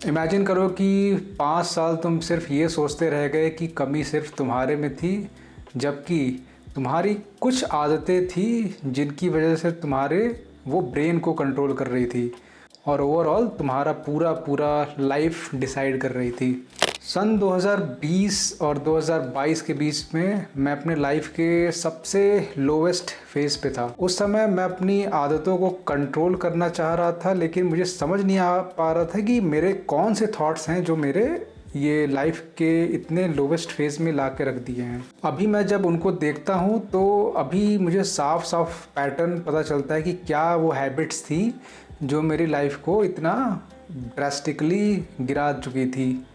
Imagine करो कि 5 साल तुम सिर्फ ये सोचते रह गए कि कमी सिर्फ तुम्हारे में थी, जबकि तुम्हारी कुछ आदतें थी जिनकी वजह से तुम्हारे वो ब्रेन को कंट्रोल कर रही थी और ओवरऑल तुम्हारा पूरा पूरा लाइफ डिसाइड कर रही थी। सन 2020 और 2022 के बीच में मैं अपने लाइफ के सबसे लोवेस्ट फेज़ पे था। उस समय मैं अपनी आदतों को कंट्रोल करना चाह रहा था, लेकिन मुझे समझ नहीं आ पा रहा था कि मेरे कौन से थॉट्स हैं जो मेरे ये लाइफ के इतने लोवेस्ट फेज़ में ला के रख दिए हैं। अभी मैं जब उनको देखता हूँ तो अभी मुझे साफ साफ पैटर्न पता चलता है कि क्या वो हैबिट्स थी जो मेरी लाइफ को इतना ड्रास्टिकली गिरा चुकी थी।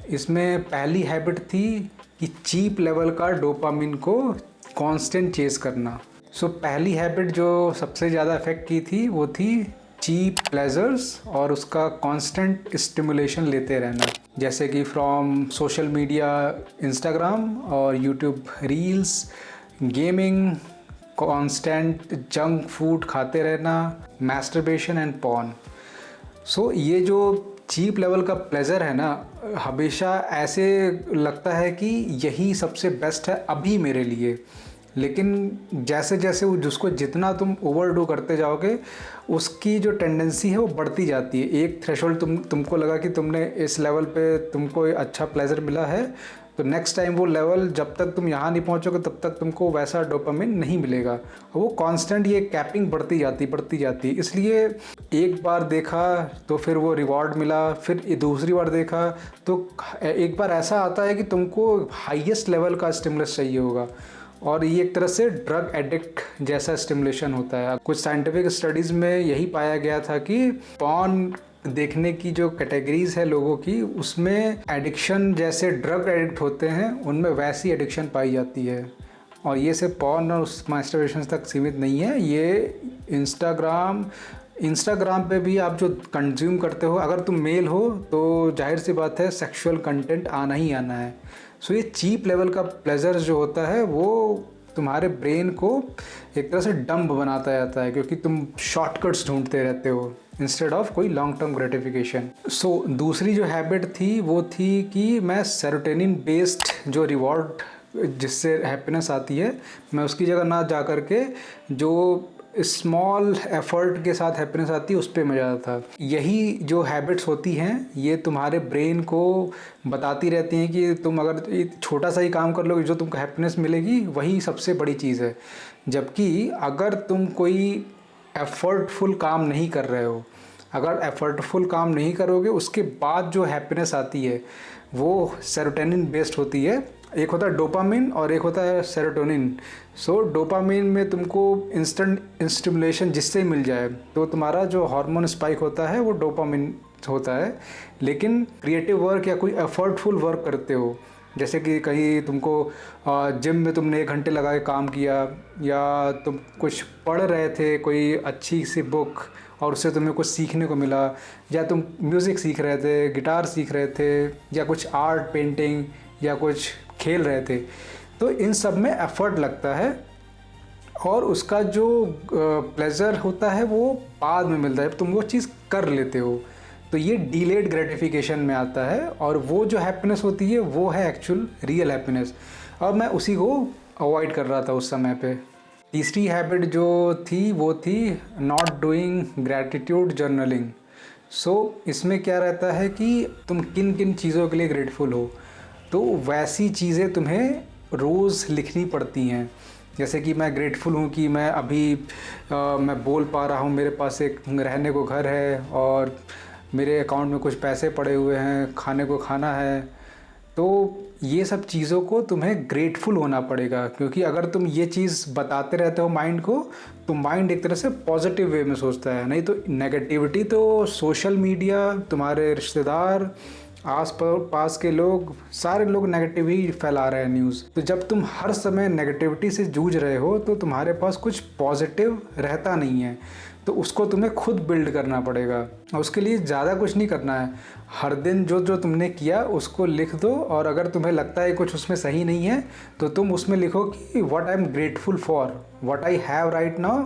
इसमें पहली हैबिट थी कि चीप लेवल का डोपामिन को कांस्टेंट चेस करना। पहली हैबिट जो सबसे ज़्यादा इफ़ेक्ट की थी वो थी चीप प्लेजर्स और उसका कांस्टेंट स्टिमुलेशन लेते रहना, जैसे कि फ्रॉम सोशल मीडिया, इंस्टाग्राम और YouTube reels, gaming, constant junk food खाते रहना, मैस्टरबेशन एंड पॉर्न। ये जो चीप लेवल का प्लेज़र है ना, हमेशा ऐसे लगता है कि यही सबसे बेस्ट है अभी मेरे लिए, लेकिन जैसे जैसे वो जिसको जितना तुम ओवरडू करते जाओगे उसकी जो टेंडेंसी है वो बढ़ती जाती है। एक थ्रेशोल्ड तुमको लगा कि तुमने इस लेवल पे तुमको अच्छा प्लेजर मिला है, तो नेक्स्ट टाइम वो लेवल जब तक तुम यहाँ नहीं पहुँचोगे तब तक तुमको वैसा डोपामिन नहीं मिलेगा। और वो कांस्टेंट ये कैपिंग बढ़ती जाती। इसलिए एक बार देखा तो फिर वो रिवॉर्ड मिला, फिर दूसरी बार देखा तो एक बार ऐसा आता है कि तुमको हाईएस्ट लेवल का स्टिमुलस चाहिए होगा, और ये एक तरह से ड्रग एडिक्ट जैसा स्टिमुलेशन होता है। कुछ साइंटिफिक स्टडीज़ में यही पाया गया था कि पॉर्न देखने की जो कैटेगरीज है लोगों की, उसमें एडिक्शन जैसे ड्रग एडिक्ट होते हैं उनमें वैसी एडिक्शन पाई जाती है। और ये सिर्फ पॉर्न और उस मास्टरबेशन तक सीमित नहीं है, ये इंस्टाग्राम पे भी आप जो कंज्यूम करते हो, अगर तुम मेल हो तो जाहिर सी बात है सेक्सुअल कंटेंट आना ही आना है। ये चीप लेवल का प्लेजर जो होता है वो तुम्हारे ब्रेन को एक तरह से डम्ब बनाता जाता है, क्योंकि तुम शॉर्टकट्स ढूंढते रहते हो इंस्टेड ऑफ कोई लॉन्ग टर्म ग्रेटिफिकेशन। दूसरी जो हैबिट थी वो थी कि मैं सेरोटोनिन बेस्ड जो रिवॉर्ड जिससे हैप्पीनेस आती है, मैं उसकी जगह ना जा कर के जो स्मॉल एफर्ट के साथ हैप्पीनेस आती है उस पर मैं ज़्यादा था। यही जो हैबिट्स होती हैं ये तुम्हारे ब्रेन को बताती रहती हैं कि तुम अगर छोटा सा ही काम कर लोगे जो तुमको हैप्पीनेस मिलेगी वही सबसे बड़ी चीज़ है। जबकि अगर तुम कोई एफर्टफुल काम नहीं कर रहे हो, अगर एफर्टफुल काम नहीं करोगे उसके बाद जो हैप्पीनेस आती है वो सेरोटोनिन बेस्ड होती है। एक होता है डोपामिन और एक होता है सेरोटोनिन। डोपामिन में तुमको इंस्टेंट स्टिमुलेशन जिससे मिल जाए, तो तुम्हारा जो हार्मोन स्पाइक होता है वो डोपामिन होता है। लेकिन क्रिएटिव वर्क या कोई एफर्टफुल वर्क करते हो, जैसे कि कहीं तुमको जिम में तुमने 1 घंटे लगा के काम किया, या तुम कुछ पढ़ रहे थे कोई अच्छी सी बुक और उससे तुम्हें कुछ सीखने को मिला, या तुम म्यूज़िक सीख रहे थे, गिटार सीख रहे थे, या कुछ आर्ट पेंटिंग या कुछ खेल रहे थे, तो इन सब में एफर्ट लगता है और उसका जो प्लेज़र होता है वो बाद में मिलता है, तुम वो चीज़ कर लेते हो। तो ये डिलेड ग्रेटिफिकेशन में आता है, और वो जो हैप्पीनेस होती है वो है एक्चुअल रियल हैप्पीनेस, और मैं उसी को अवॉइड कर रहा था उस समय पे। तीसरी हैबिट जो थी वो थी नॉट डूइंग ग्रैटिट्यूड जर्नलिंग। इसमें क्या रहता है कि तुम किन किन चीज़ों के लिए ग्रेटफुल हो, तो वैसी चीज़ें तुम्हें रोज़ लिखनी पड़ती हैं। जैसे कि मैं ग्रेटफुल हूँ कि मैं अभी मैं बोल पा रहा हूँ, मेरे पास एक रहने को घर है और मेरे अकाउंट में कुछ पैसे पड़े हुए हैं, खाने को खाना है। तो ये सब चीज़ों को तुम्हें ग्रेटफुल होना पड़ेगा, क्योंकि अगर तुम ये चीज़ बताते रहते हो माइंड को, तो माइंड एक तरह से पॉजिटिव वे में सोचता है। नहीं तो नेगेटिविटी तो सोशल मीडिया, तुम्हारे रिश्तेदार, आस पास के लोग, सारे लोग नेगेटिव ही फैला रहे हैं न्यूज़। तो जब तुम हर समय नेगेटिविटी से जूझ रहे हो तो तुम्हारे पास कुछ पॉजिटिव रहता नहीं है, तो उसको तुम्हें खुद बिल्ड करना पड़ेगा। और उसके लिए ज़्यादा कुछ नहीं करना है, हर दिन जो जो तुमने किया उसको लिख दो, और अगर तुम्हें लगता है कुछ उसमें सही नहीं है तो तुम उसमें लिखो कि what I am grateful for, what I have right now,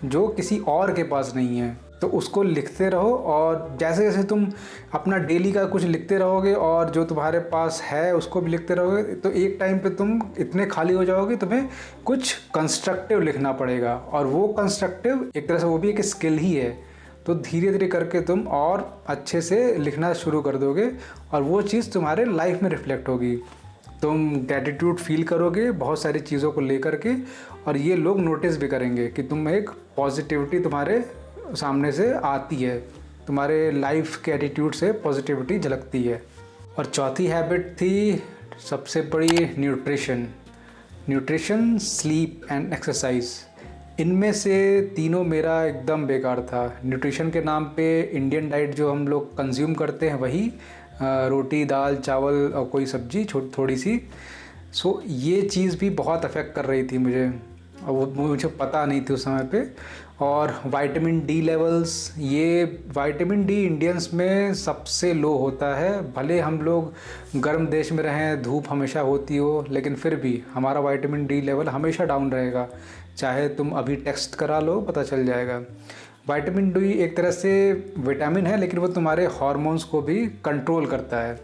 जो किसी और के पास नहीं है। तो उसको लिखते रहो, और जैसे जैसे तुम अपना डेली का कुछ लिखते रहोगे और जो तुम्हारे पास है उसको भी लिखते रहोगे, तो एक टाइम पे तुम इतने खाली हो जाओगे, तुम्हें कुछ कंस्ट्रक्टिव लिखना पड़ेगा, और वो कंस्ट्रक्टिव एक तरह से वो भी एक स्किल ही है। तो धीरे धीरे करके तुम और अच्छे से लिखना शुरू कर दोगे, और वो चीज़ तुम्हारे लाइफ में रिफ्लेक्ट होगी। तुम ग्रैटिट्यूड फील करोगे बहुत सारी चीज़ों को लेकर के, और ये लोग नोटिस भी करेंगे कि तुम एक पॉजिटिविटी तुम्हारे सामने से आती है, तुम्हारे लाइफ के एटीट्यूड से पॉजिटिविटी झलकती है। और चौथी हैबिट थी सबसे बड़ी, न्यूट्रिशन, स्लीप एंड एक्सरसाइज। इनमें से तीनों मेरा एकदम बेकार था। न्यूट्रिशन के नाम पे इंडियन डाइट जो हम लोग कंज्यूम करते हैं वही, रोटी दाल चावल और कोई सब्जी थोड़ी सी, सो ये चीज़ भी बहुत अफेक्ट कर रही थी मुझे, और वो मुझे पता नहीं थी उस समय पे। और विटामिन डी लेवल्स, ये विटामिन डी इंडियंस में सबसे लो होता है। भले हम लोग गर्म देश में रहें, धूप हमेशा होती हो, लेकिन फिर भी हमारा विटामिन डी लेवल हमेशा डाउन रहेगा। चाहे तुम अभी टेस्ट करा लो, पता चल जाएगा। विटामिन डी एक तरह से विटामिन है, लेकिन वो तुम्हारे हार्मोन्स को भी कंट्रोल करता है।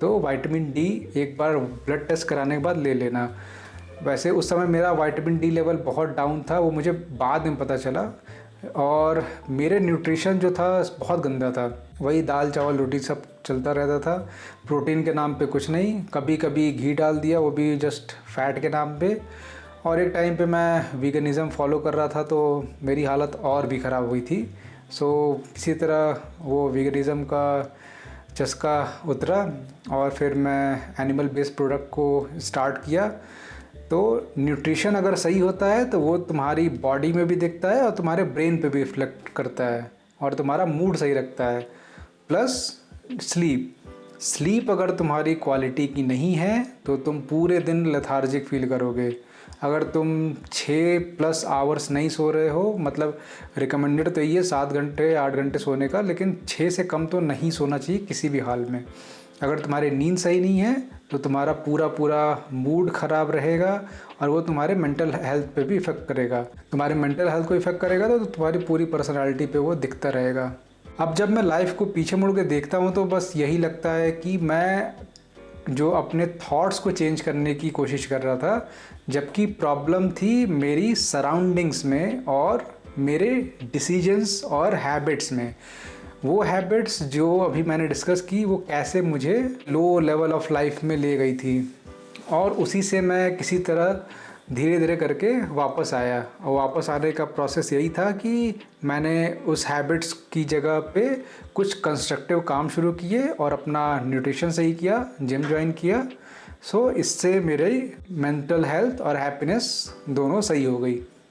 तो विटामिन डी एक बार ब्लड टेस्ट कराने के बाद ले लेना। वैसे उस समय मेरा विटामिन डी लेवल बहुत डाउन था, वो मुझे बाद में पता चला। और मेरे न्यूट्रिशन जो था बहुत गंदा था, वही दाल चावल रोटी सब चलता रहता था। प्रोटीन के नाम पे कुछ नहीं, कभी कभी घी डाल दिया, वो भी जस्ट फैट के नाम पे। और एक टाइम पे मैं वीगनिज़म फॉलो कर रहा था, तो मेरी हालत और भी ख़राब हुई थी। सो किसी तरह वो वीगनिज़म का चस्का उतरा, और फिर मैं एनिमल बेस्ड प्रोडक्ट को स्टार्ट किया। तो न्यूट्रिशन अगर सही होता है तो वो तुम्हारी बॉडी में भी दिखता है, और तुम्हारे ब्रेन पे भी रिफ्लेक्ट करता है, और तुम्हारा मूड सही रखता है। प्लस स्लीप अगर तुम्हारी क्वालिटी की नहीं है तो तुम पूरे दिन लेथार्जिक फील करोगे। अगर तुम 6+ आवर्स नहीं सो रहे हो, मतलब रिकमेंडेड तो ये 7 घंटे 8 घंटे सोने का, लेकिन 6 से कम तो नहीं सोना चाहिए किसी भी हाल में। अगर तुम्हारी नींद सही नहीं है तो तुम्हारा पूरा मूड ख़राब रहेगा, और वो तुम्हारे मेंटल हेल्थ पे भी इफ़ेक्ट करेगा। तुम्हारे मेंटल हेल्थ को इफ़ेक्ट करेगा तो तुम्हारी पूरी पर्सनालिटी पे वो दिखता रहेगा। अब जब मैं लाइफ को पीछे मुड़ के देखता हूँ तो बस यही लगता है कि मैं जो अपने थॉट्स को चेंज करने की कोशिश कर रहा था, जबकि प्रॉब्लम थी मेरी सराउंडिंग्स में और मेरे डिसीजंस और हैबिट्स में। वो हैबिट्स जो अभी मैंने डिस्कस की, वो कैसे मुझे लो लेवल ऑफ लाइफ में ले गई थी, और उसी से मैं किसी तरह धीरे धीरे करके वापस आया। और वापस आने का प्रोसेस यही था कि मैंने उस हैबिट्स की जगह पे कुछ कंस्ट्रक्टिव काम शुरू किए, और अपना न्यूट्रिशन सही किया, जिम ज्वाइन किया। सो इससे मेरे मेंटल हेल्थ और हैप्पीनेस दोनों सही हो गई।